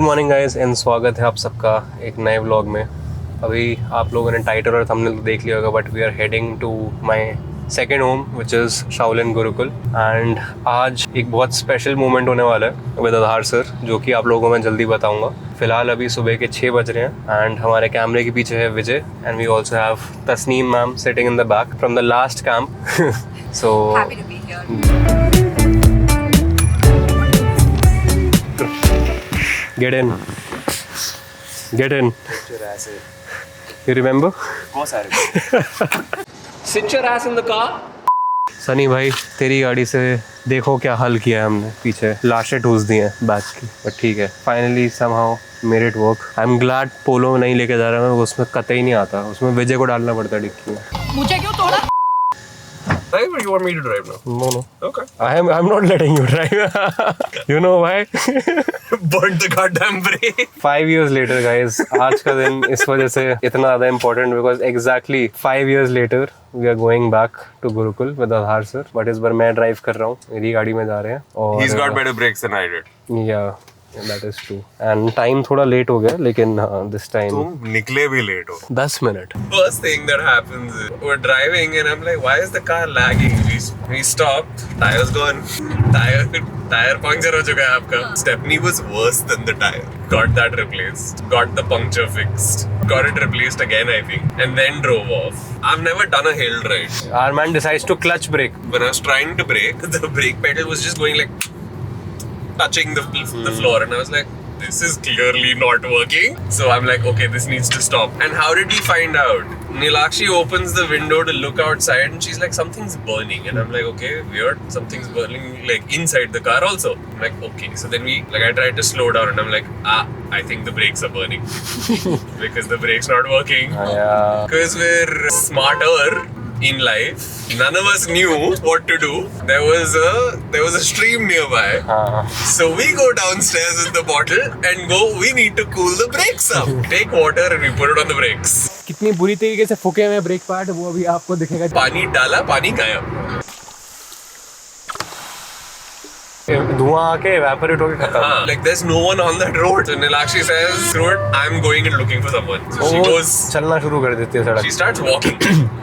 Morning guys and स्वागत है आप सबका एक नए व्लॉग में। अभी आप लोगों ने टाइटल और थंबनेल तो देख लिया होगा, but we are heading to my second home which is Shaolin Gurukul. And आज एक बहुत स्पेशल मोमेंट होने वाला है विद आधार सर, जो कि आप लोगों को मैं जल्दी बताऊंगा। फिलहाल अभी सुबह के 6 बज रहे हैं एंड हमारे कैमरे के पीछे है Vijay and we also have Tasneem ma'am sitting in the back from the last camp. So Get in. Get in. You remember? Sit your ass in the car. Sunny भाई, तेरी गाड़ी से देखो क्या हल किया है हमने। पीछे लाशें ठूस दी हैं बैक की, बट ठीक है, finally somehow made it work. I am glad Polo नहीं लेके जा रहा मैं, उसमें कतई नहीं आता, उसमें विजय को डालना पड़ता है डिक्की में। मुझे क्यों तोड़ा? Drive or you want me to drive now? No. Okay. I'm not letting you drive. You know why? Burnt the goddamn brake. 5 years later, guys. आज का दिन इस वजह से इतना ज़्यादा important because exactly 5 years later we are going back to Gurukul with Aadhar sir. But इस बार मैं ड्राइव कर रहा हूँ, मेरी गाड़ी में जा रहे हैं और He's got better brakes than I did. Yeah, that is true. And time थोड़ा लेट हो गया, लेकिन this time तुम निकले भी लेट हो. 10 minute. First thing that happens is we're driving and I'm like, why is the car lagging? We stopped. Tire's gone. Tire puncture हो चुका है आपका. Stepney was worse than the tire. Got that replaced. Got the puncture fixed. Got it replaced again, I think. And then drove off. I've never done a hill ride. Our man decides to clutch brake. When I was trying to brake, the brake pedal was just going like touching the floor, and I was like, this is clearly not working. So I'm like, okay, this needs to stop. And how did he find out? Nilakshi opens the window to look outside and she's like, something's burning. And I'm like, okay, weird, something's burning like inside the car also. I'm like, okay. So then I tried to slow down and I'm like, I think the brakes are burning. Because the brake's not working. Yeah. Because we're smarter in life, none of us knew what to do. There was a stream nearby. So we go downstairs with the bottle and go, we need to cool the brakes up. Take water and we put it on the brakes. कितनी बुरी तरीके से फूके हुए brake pad, वो अभी आपको दिखेगा। पानी डाला, पानी गायब। धुआं आके evaporate होके खत्म। हाँ, like there's no one on that road. So Nilakshi says, screw it, I'm going and looking for someone. So she goes, चलना शुरू कर देती है सड़क। she starts walking.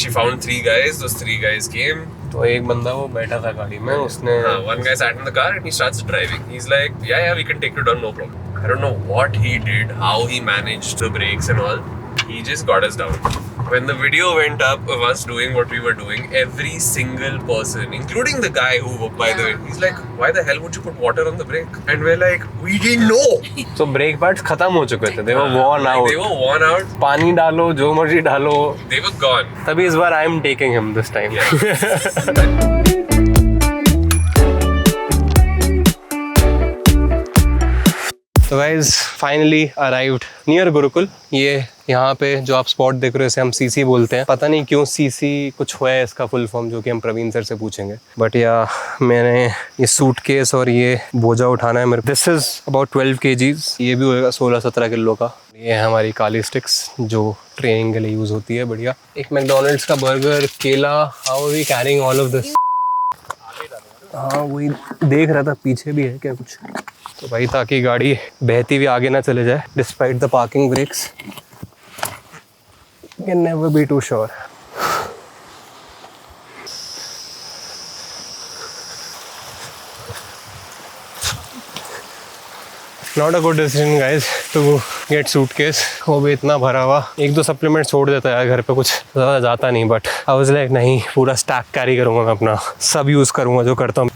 She found 3 guys. Those 3 guys came. तो एक बंदा वो बैठा था गाड़ी में, उसने One guy sat in the car and he starts driving. He's like, yeah, we can take you down, no problem. I don't know what he did, how he managed the brakes and all. He just got us down. When the video went up of us doing what we were doing, every single person, including the guy who, by the way, he's like, why the hell would you put water on the brake? And we're like, we didn't know. तो brake pads खत्म हो चुके थे, they were worn out. They were worn out. पानी डालो, जो मर्जी डालो, They were gone. तभी इस बार I am taking him this time. Yeah. तो guys finally arrived near Gurukul. ये यहाँ पे जो आप स्पॉट देख रहे हो इसे हम सीसी बोलते हैं। पता नहीं क्यों सीसी कुछ हुआ है इसका फुल फॉर्म, जो कि हम प्रवीण सर से पूछेंगे। बट या मैंने ये सूटकेस और ये बोझा उठाना है मेरे। This is about 12 kgs। ये भी होएगा 16-17 किलो का। ये है हमारी काली स्टिक्स जो ट्रेनिंग के लिए यूज़ होती है। बढ़िया। एक मैकडोनल्ड्स का बर्गर, केला। How are we carrying all of this? हाँ, वही देख रहा था, पीछे भी है क्या कुछ। तो भाई ताकि गाड़ी बहती हुई आगे ना चले जाए, despite the parking brakes, you can never be too sure. Not a good decision guys to get suitcase. वो भी इतना भरा हुआ। 1-2 सप्लीमेंट छोड़ देता है घर पे, कुछ ज़्यादा जाता नहीं। बट आई वाज लाइक नहीं, पूरा स्टैक कैरी करूँगा मैं अपना, सब यूज़ करूँगा जो करता हूँ।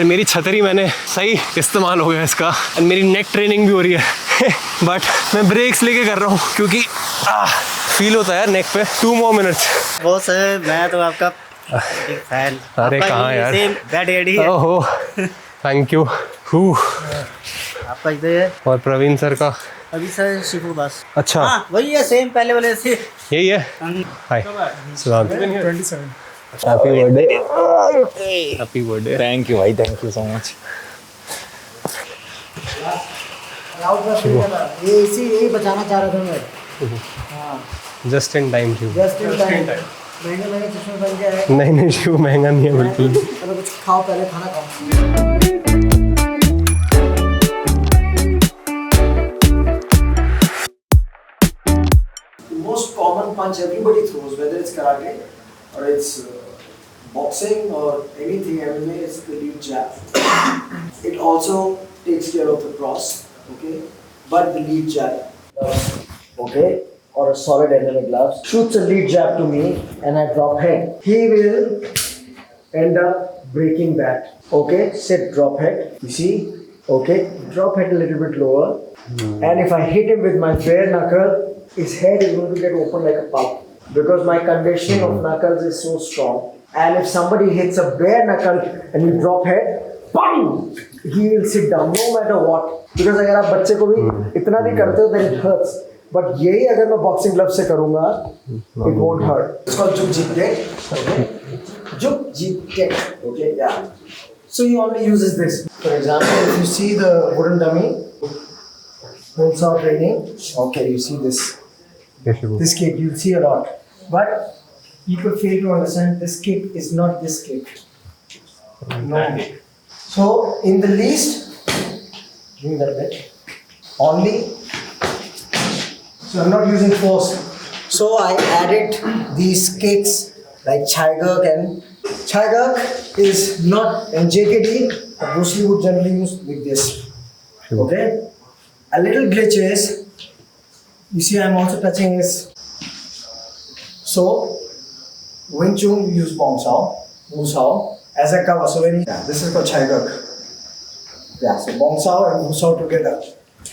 मेरी छतरी मैंने सही इस्तेमाल हो गया इसका, और मेरी नेक ट्रेनिंग भी हो रही है। बट मैं ब्रेक्स लेके कर रहा हूँ क्योंकि फील होता है यार नेक पे। 2 more minutes। बॉस मैं तो आपका फैन। अरे कहाँ यार, डैडी। ओहो थैंक यू। आपका इधर और प्रवीण सर का अभी सर शिफू बस। अच्छा हाँ वही है, सेम पहले वाले से यही है। हाय सलाम। 27। Happy birthday. Happy birthday. Thank you भाई, थैंक यू सो मच। यही बचाना चाह रहा था मैं। हाँ जस्ट इन टाइम थी। Just in time. महंगे महंगे चश्मे पहन के आए। नहीं नहीं शिव, महंगा नहीं है बिल्कुल भी। चलो कुछ खाओ, पहले खाना खाओ। The most common punch everybody throws, whether it's karate or it's boxing or anything, MMA, is the lead jab. It also takes care of the cross, okay? But the lead jab, okay, or a solid MMA gloves, shoots a lead jab to me and I drop head. He will end up breaking that. Okay, sit, drop head. You see? Okay, drop head a little bit lower. And if I hit him with my bare knuckle, his head is going to get open like a pulp. Because my conditioning of knuckles is so strong. And if somebody hits a bare knuckle and you drop head, bang! He will sit down no matter what. Because अगर आप बच्चे को भी इतना भी करते हो then it hurts. But यही अगर मैं boxing glove से करूँगा, it won't hurt. It's called Juk Jeet Tek. Okay? Juk Jeet Tek. Okay, yeah. So he only uses this. For example, if you see the wooden dummy, full saw training. Okay, you see this. This kick, you'll see a lot. But people fail to understand this kick is not this kick. No. So in the least, give me that bit. Only. So I'm not using force. So I added these kicks like Chaigak, and Chaigak is not, and JKD, Bruce Lee would generally use like this. Okay? A little glitch is, you see I'm also touching his. So, Wing Chun you use Bong Sao, Wu Sao, as a cover. So when this is called Chaigak. Yeah, so Bong Sao and Wu Sao together.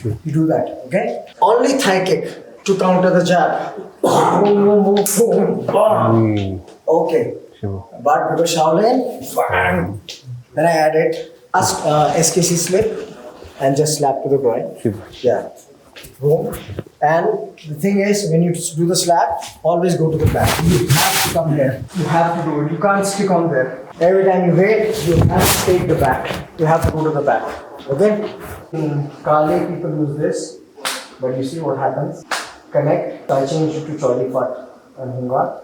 You do that, okay? Only thigh kick to counter the jab. Boom, boom, boom, boom, bam. Okay. But because Shaolin, bam. Then I added SKC slip and just slap to the groin. Yeah. Boom. And the thing is, when you do the slap, always go to the back. You have to come here. You have to do it. You can't stick on there. Every time you hit, you have to take the back. You have to go to the back. Okay? In Kali, people use this. But you see what happens? Connect. I change it to Choli Fat and Hunga.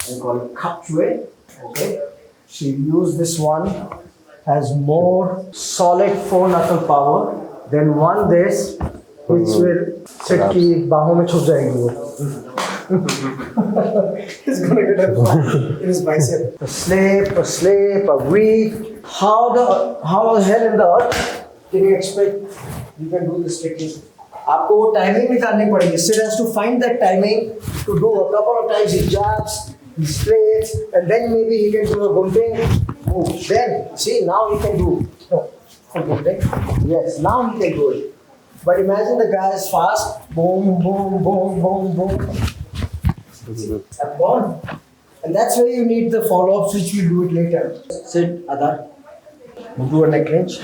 And call it Khap Chue. Okay? So you use this one. Has more solid 4-knuckle power than one this, which will sit ki baahon mein chhup jayegi wo. He's gonna get a fly in his bicep. A slip, a weave. How the hell in the earth can you expect you can do this technique? आपको वो timing निकालनी पड़ेगी. Sid has to find that timing to do a couple of times he jabs, he straights, and then maybe he can do a gunting. Then, see, now he can do. No, yes, now he can do it. But imagine the guy is fast. Boom, boom, boom, boom, boom. I've gone. And that's where you need the follow-ups, which we'll do it later. Sit, Adar. Do a neck wrench.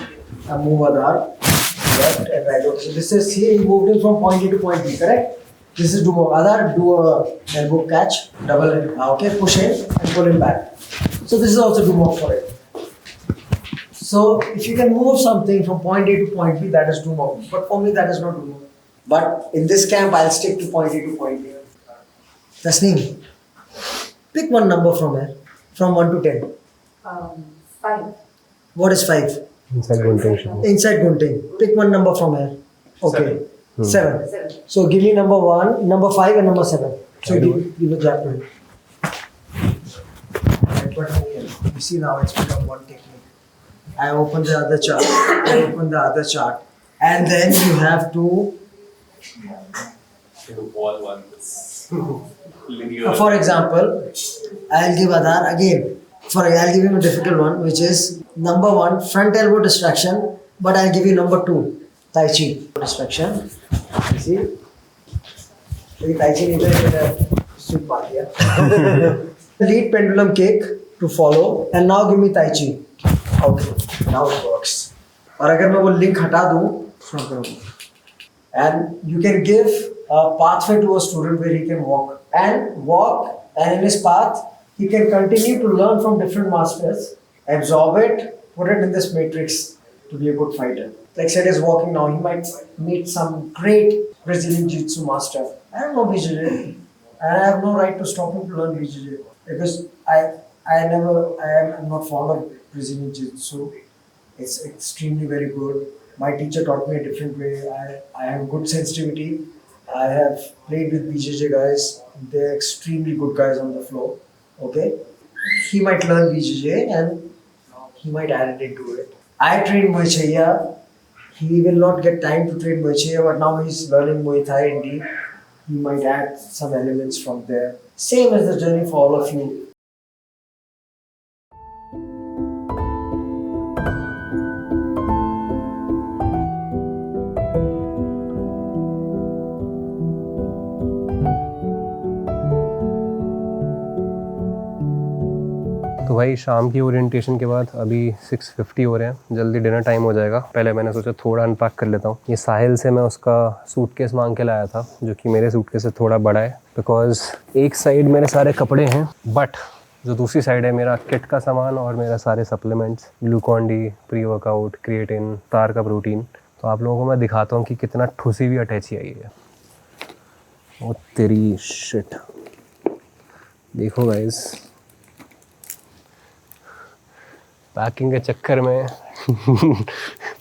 And move Adar. Left and right. Okay. So this is, here he moved in from point A to point B, correct? This is do Adar, do a elbow catch, double it. Okay, push in and pull him back. So this is also do more for it. So if you can move something from point A to point B, that is do more. But for me, that is not do more. But in this camp, I'll stick to point A to point B. Tasneem, pick one number from here, from 1 to 10. 5. What is 5? Inside Gunting. Inside Gunting. Pick one number from here. Okay. 7. 7. So give me number 1, number 5 and number 7. So give a jab to him. You see now it's become one technique. I open the other chart. I open the other chart. And then you have to... Wall one. Linear. For example, I'll give Adar again. I'll give him a difficult one, which is number 1, front elbow distraction. But I'll give you number 2, Tai Chi distraction. You see? Tai Chi sweet part here. Lead pendulum kick to follow. And now give me Tai Chi. Okay, now it works. और अगर मैं वो link हटा दूँ, and you can give a pathway to a student where he can walk, and in his path he can continue to learn from different masters, absorb it, put it in this matrix to be a good fighter. Like Sid is walking now, he might meet some great Brazilian Jiu-Jitsu master. I don't know BJJ, and I have no right to stop him to learn BJJ. because I'm not fond of Brazilian Jiu-Jitsu. It's extremely very good. My teacher taught me a different way. I have good sensitivity. I have played with BJJ guys. They're extremely good guys on the floor. Okay, he might learn BJJ and he might add it into it. I train Muay Thai. He will not get time to train Muay Thai, but now he's learning Muay Thai indeed. He might add some elements from there. Same as the journey for all of you. तो भाई शाम की orientation के बाद अभी 6:50 हो रहे हैं, जल्दी डिनर टाइम हो जाएगा। पहले मैंने सोचा थोड़ा अनपैक कर लेता हूँ। ये साहिल से मैं उसका सूटकेस मांग के लाया था, जो कि मेरे सूटकेस से थोड़ा बड़ा है, बिकॉज एक साइड मेरे सारे कपड़े हैं, बट जो दूसरी साइड है मेरा किट का सामान और मेरा सारे supplements, Glucon-D, pre workout, creatine, तार का प्रोटीन। तो आप लोगों को मैं दिखाता हूँ कि कितना ठुसी हुई अटैची आई है। ओ तेरी शिट, देखो गाइस, पैकिंग के चक्कर में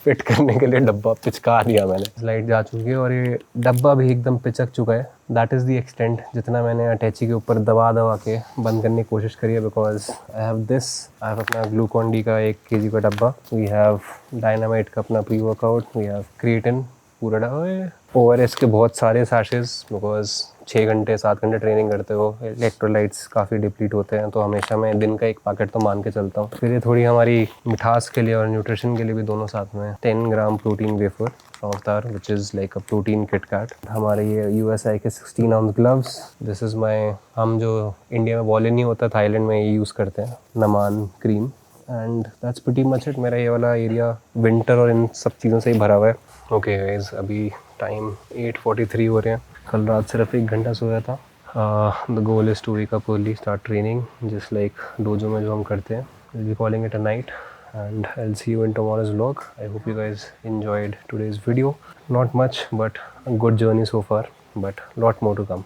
फिट करने के लिए डब्बा पिचका दिया मैंने। लाइट जा चुकी है और ये डब्बा भी एकदम पिचक चुका है। दैट इज़ द एक्सटेंट जितना मैंने अटैची के ऊपर दबा के बंद करने की कोशिश करी है, बिकॉज आई हैव अपना ग्लूकॉन-डी का 1 kg का डब्बा, वी हैव डायनामाइट का अपना pre workout, we have creatine पूरा डब्बा, ORS के बहुत सारे सैशेस, बिकॉज 6 घंटे 7 घंटे ट्रेनिंग करते हो, इलेक्ट्रोलाइट्स काफ़ी डिप्लीट होते हैं, तो हमेशा मैं दिन का 1 पैकेट तो मान के चलता हूँ। फिर ये थोड़ी हमारी मिठास के लिए और न्यूट्रिशन के लिए भी दोनों साथ में 10 gram protein wafer from which is like a protein KitKat. हमारे ये USI के 16 ounce gloves, this is my, हम जो इंडिया में वॉलिन नहीं होता, थाईलैंड में ये यूज़ करते हैं, नमान cream, and that's pretty much it. मेरा ये वाला एरिया विंटर और इन सब चीज़ों से ही भरा हुआ है। ओके गाइस, अभी टाइम 8:43 हो रहे हैं। कल रात सिर्फ 1 घंटा सोया था। The goal is to wake up early, start training just like dojo में जो हम करते हैं। Will be calling it a night and I'll see you in tomorrow's vlog. I hope you guys enjoyed today's video. Not much, but a good journey so far, but lot more to come.